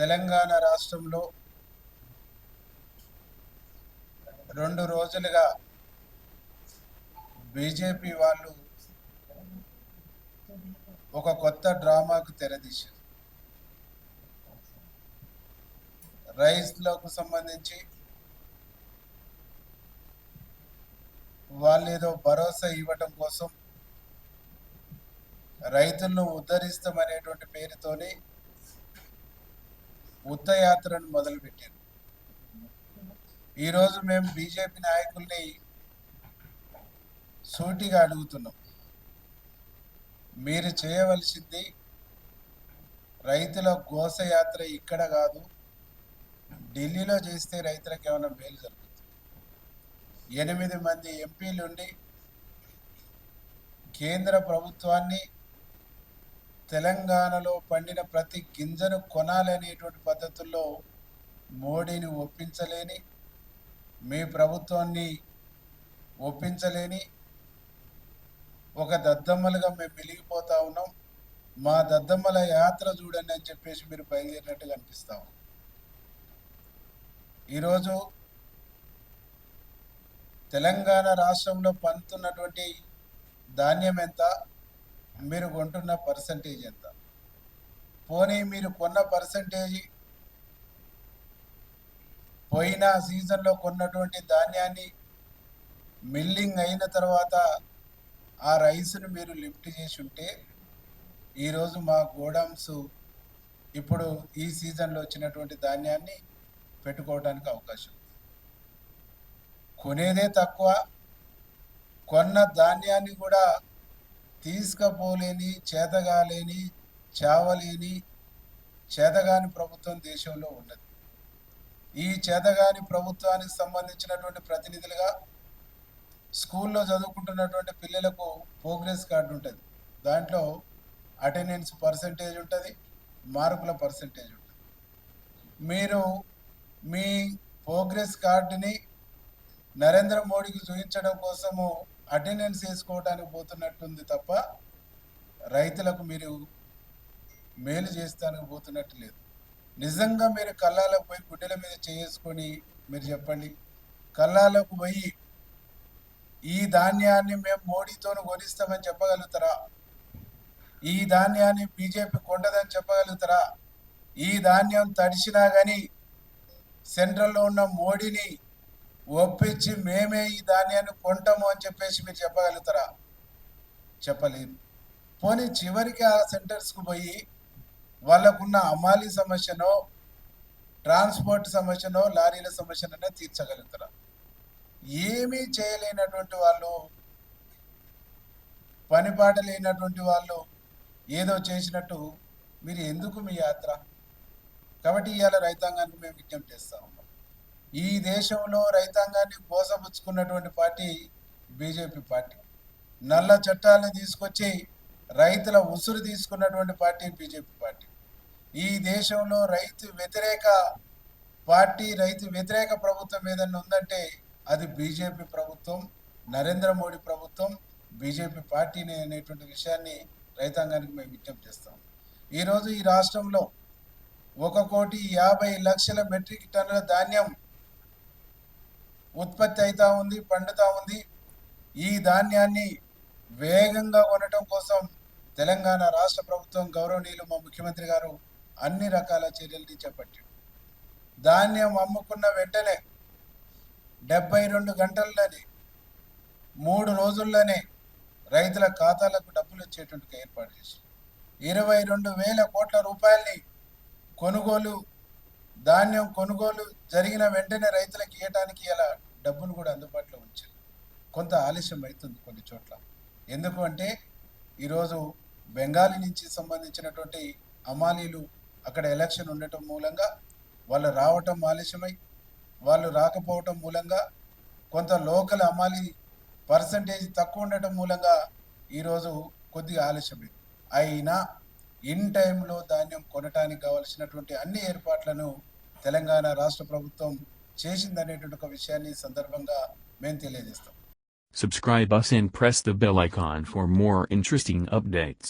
తెలంగాణ రాష్ట్రంలో 2 రోజులుగా బీజేపీ వాళ్ళు ఒక కొత్త డ్రామాకు తెరదీశారు. రైతులకు సంబంధించి వాళ్ళేదో భరోసా ఇవ్వటం కోసం రైతులను ఉద్ధరిస్తామనేటువంటి పేరుతోని ఉత్తయాత్రను మొదలుపెట్టారు. ఈరోజు మేము బీజేపీ నాయకుల్ని సూటిగా అడుగుతున్నాం, మీరు చేయవలసింది రైతుల ఘోషయాత్ర ఇక్కడ కాదు, ఢిల్లీలో చేస్తే రైతులకు ఏమైనా మేలు జరుగుతుంది. 8 మంది ఎంపీలుండి కేంద్ర ప్రభుత్వాన్ని తెలంగాణలో పండిన ప్రతి గింజను కొనాలనేటువంటి పద్ధతుల్లో మోడీని ఒప్పించలేని, మీ ప్రభుత్వాన్ని ఒప్పించలేని ఒక దద్దమ్మలుగా మేము వెలిగిపోతా ఉన్నాం. మా దద్దమ్మల యాత్ర చూడండి అని చెప్పేసి మీరు బయలుదేరినట్టుగా అనిపిస్తాం. ఈరోజు తెలంగాణ రాష్ట్రంలో పండుతున్నటువంటి ధాన్యం ఎంత, మీరు కొంటున్న పర్సంటేజ్ ఎంత? పోనీ మీరు కొన్న పర్సంటేజ్ పోయిన సీజన్లో కొన్నటువంటి ధాన్యాన్ని మిల్లింగ్ అయిన తర్వాత ఆ రైస్ను మీరు లిఫ్ట్ చేసి ఉంటే ఈరోజు మా గోడౌన్స్ ఇప్పుడు ఈ సీజన్లో వచ్చినటువంటి ధాన్యాన్ని పెట్టుకోవడానికి అవకాశం. కొనేదే తక్కువ, కొన్న ధాన్యాన్ని కూడా తీసుకపోలేని, చేతగాలేని, చావలేని చేతగాని ప్రభుత్వం దేశంలో ఉన్నది. ఈ చేతగాని ప్రభుత్వానికి సంబంధించినటువంటి ప్రతినిధులుగా స్కూల్లో చదువుకుంటున్నటువంటి పిల్లలకు ప్రోగ్రెస్ కార్డు ఉంటుంది. దాంట్లో అటెండెన్స్ పర్సంటేజ్ ఉంటుంది, మార్కుల పర్సంటేజ్ ఉంటుంది. మీరు మీ ప్రోగ్రెస్ కార్డుని నరేంద్ర మోడీకి చూపించడం కోసము అటెండెన్స్ వేసుకోవడానికి పోతున్నట్టుంది తప్ప రైతులకు మీరు మేలు చేస్తానికి పోతున్నట్టు లేదు. నిజంగా మీరు కళ్ళాలకు పోయి గుడ్డెల మీద చేసుకొని మీరు చెప్పండి, కళ్ళాలకు పోయి ఈ ధాన్యాన్ని మేము మోడీతో కొనిస్తామని చెప్పగలుగుతారా? ఈ ధాన్యాన్ని బీజేపీ కొండదని చెప్పగలుగుతారా? ఈ ధాన్యం తడిసినా కానీ సెంట్రల్లో ఉన్న మోడీని ఒప్పించి మేమే ఈ ధాన్యాన్ని కొంటాము అని చెప్పేసి మీరు చెప్పగలుగుతారా? చెప్పలేదు. పోనీ చివరికి ఆ సెంటర్స్కు పోయి వాళ్ళకున్న అమాలీ సమస్యనో, ట్రాన్స్పోర్ట్ సమస్యనో, లారీల సమస్యనో తీర్చగలుగుతారా? ఏమీ చేయలేనటువంటి వాళ్ళు, పనిపాట లేనటువంటి వాళ్ళు ఏదో చేసినట్టు మీరు ఎందుకు మీ యాత్ర? కాబట్టి ఇవాళ రైతాంగానికి మేము విజ్ఞప్తి చేస్తా ఉన్నాం. ఈ దేశంలో రైతాంగాన్ని మోసపుచ్చుకున్నటువంటి పార్టీ బీజేపీ పార్టీ. నల్ల చట్టాలను తీసుకొచ్చి రైతుల ఉసురు తీసుకున్నటువంటి పార్టీ బీజేపీ పార్టీ. ఈ దేశంలో రైతు వ్యతిరేక పార్టీ, రైతు వ్యతిరేక ప్రభుత్వం ఏదన్నా ఉందంటే అది బీజేపీ ప్రభుత్వం, నరేంద్ర మోడీ ప్రభుత్వం, బీజేపీ పార్టీని అనేటువంటి విషయాన్ని రైతాంగానికి మేము విజ్ఞప్తి చేస్తాం. ఈరోజు ఈ రాష్ట్రంలో 1,50,00,000 మెట్రిక్ టన్నుల ధాన్యం ఉత్పత్తి అవుతా ఉంది, పండుతా ఉంది. ఈ ధాన్యాన్ని వేగంగా కొనటం కోసం తెలంగాణ రాష్ట్ర ప్రభుత్వం, గౌరవనీయులు మా ముఖ్యమంత్రి గారు అన్ని రకాల చర్యల్ని చేపట్టారు. ధాన్యం అమ్ముకున్న వెంటనే 72 గంటల్లోనే, 3 రోజుల్లోనే రైతుల ఖాతాలకు డబ్బులు వచ్చేటువంటి ఏర్పాటు చేశారు. 22,000 కోట్ల రూపాయల్ని ధాన్యం కొనుగోలు జరిగిన వెంటనే రైతులకు ఇవ్వడానికి ఇలా డబ్బులు కూడా అందుబాటులో ఉంచారు. కొంత ఆలస్యం అవుతుంది కొన్ని చోట్ల. ఎందుకు అంటే ఈరోజు బెంగాలీ నుంచి సంబంధించినటువంటి అమాలీలు అక్కడ ఎలక్షన్ ఉండటం మూలంగా వాళ్ళు రావటం ఆలస్యమై, వాళ్ళు రాకపోవటం మూలంగా కొంత లోకల్ అమాలీ పర్సంటేజ్ తక్కువ ఉండటం మూలంగా ఈరోజు కొద్దిగా ఆలస్యమైంది. అయినా ఇన్ టైంలో ధాన్యం కొనటానికి కావలసినటువంటి అన్ని ఏర్పాట్లను తెలంగాణ రాష్ట్ర ప్రభుత్వం చేసిందనేటువంటి ఒక విషయాన్ని సందర్భంగా మేము తెలియజేస్తాం. Subscribe us and press the bell icon for more interesting updates.